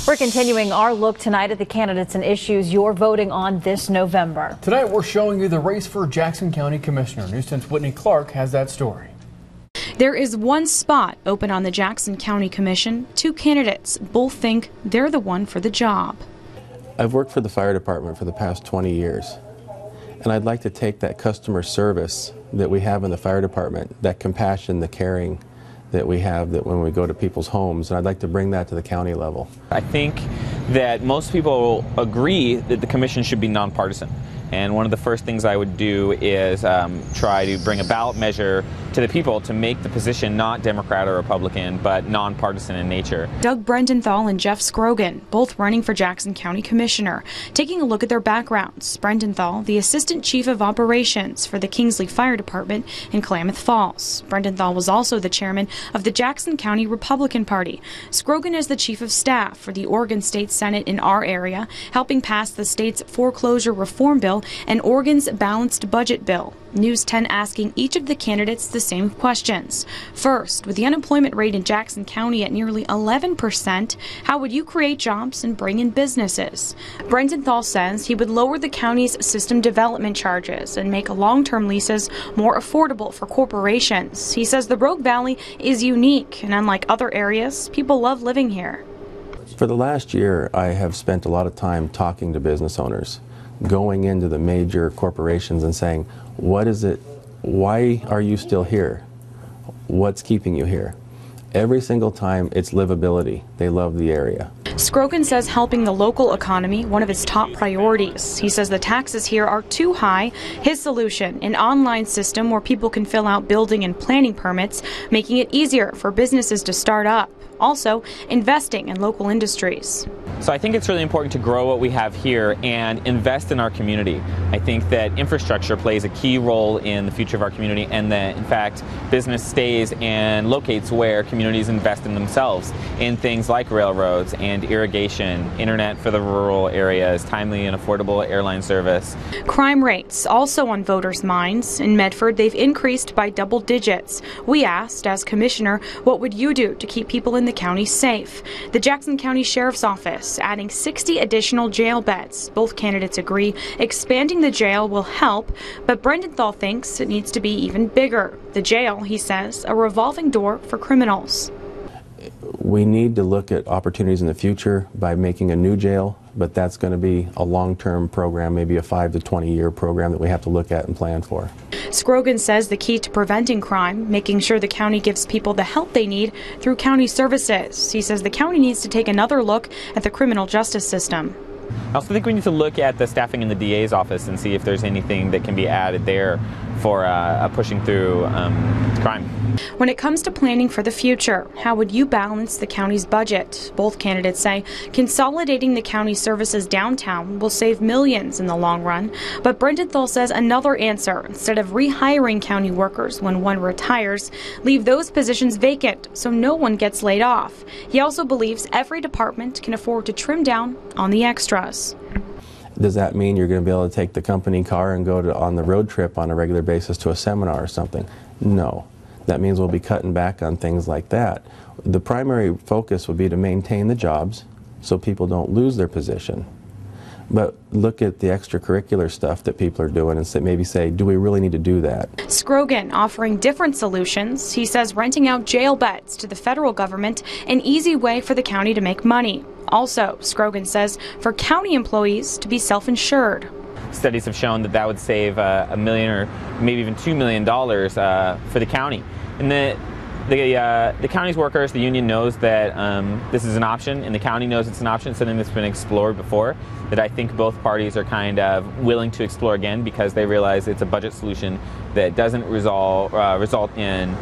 We're continuing our look tonight at the candidates and issues you're voting on this November. Tonight we're showing you the race for Jackson County Commissioner. News 10's Whitney Clark has that story. There is one spot open on the Jackson County Commission. Two candidates both think they're the one for the job. I've worked for the fire department for the past 20 years, and I'd like to take that customer service that we have in the fire department, that compassion, the caring that we have that when we go to people's homes, and I'd like to bring that to the county level. I think that most people agree that the commission should be nonpartisan. And one of the first things I would do is try to bring a ballot measure to the people to make the position not Democrat or Republican, but nonpartisan in nature. Doug Briendthal and Jeff Scroggin, both running for Jackson County Commissioner. Taking a look at their backgrounds, Briendthal, the Assistant Chief of Operations for the Kingsley Fire Department in Klamath Falls. Briendthal was also the chairman of the Jackson County Republican Party. Scroggin is the Chief of Staff for the Oregon State Senate in our area, helping pass the state's Foreclosure Reform bill and Oregon's balanced budget bill. News 10 asking each of the candidates the same questions. First, with the unemployment rate in Jackson County at nearly 11%, how would you create jobs and bring in businesses? Briendthal says he would lower the county's system development charges and make long-term leases more affordable for corporations. He says the Rogue Valley is unique, and unlike other areas, people love living here. For the last year, I have spent a lot of time talking to business owners, going into the major corporations and saying, what is it, why are you still here? What's keeping you here? Every single time it's livability. They love the area. Scroggin says helping the local economy one of his top priorities. He says the taxes here are too high. His solution, an online system where people can fill out building and planning permits, making it easier for businesses to start up. Also, investing in local industries. So I think it's really important to grow what we have here and invest in our community. I think that infrastructure plays a key role in the future of our community, and that, in fact, business stays and locates where communities invest in themselves, in things like railroads and irrigation, internet for the rural areas, timely and affordable airline service. Crime rates also on voters' minds. In Medford, they've increased by double digits. We asked, as commissioner, what would you do to keep people in the county safe? The Jackson County Sheriff's Office adding 60 additional jail beds. Both candidates agree expanding the jail will help, but Briendthal thinks it needs to be even bigger. The jail, he says, a revolving door for criminals. We need to look at opportunities in the future by making a new jail, but that's going to be a long-term program, maybe a 5 to 20-year program that we have to look at and plan for. Scroggin says the key to preventing crime, making sure the county gives people the help they need through county services. He says the county needs to take another look at the criminal justice system. I also think we need to look at the staffing in the DA's office and see if there's anything that can be added there for pushing through crime. When it comes to planning for the future, how would you balance the county's budget? Both candidates say consolidating the county services downtown will save millions in the long run. But Briendthal says another answer, instead of rehiring county workers when one retires, leave those positions vacant so no one gets laid off. He also believes every department can afford to trim down on the extras. Does that mean you're going to be able to take the company car and go on the road trip on a regular basis to a seminar or something? No. That means we'll be cutting back on things like that. The primary focus would be to maintain the jobs so people don't lose their position. But look at the extracurricular stuff that people are doing and maybe say, do we really need to do that? Scroggin offering different solutions. He says renting out jail beds to the federal government, an easy way for the county to make money. Also, Scroggin says for county employees to be self-insured. Studies have shown that would save $1 million or maybe even $2 million for the county. And the county's workers, the union knows that this is an option, and the county knows it's an option, something that's been explored before, that I think both parties are kind of willing to explore again because they realize it's a budget solution that doesn't result in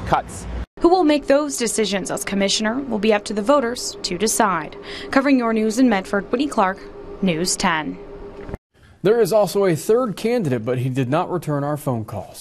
cuts. Who will make those decisions as commissioner will be up to the voters to decide. Covering your news in Medford, Whitney Clark, News 10. There is also a third candidate, but he did not return our phone calls.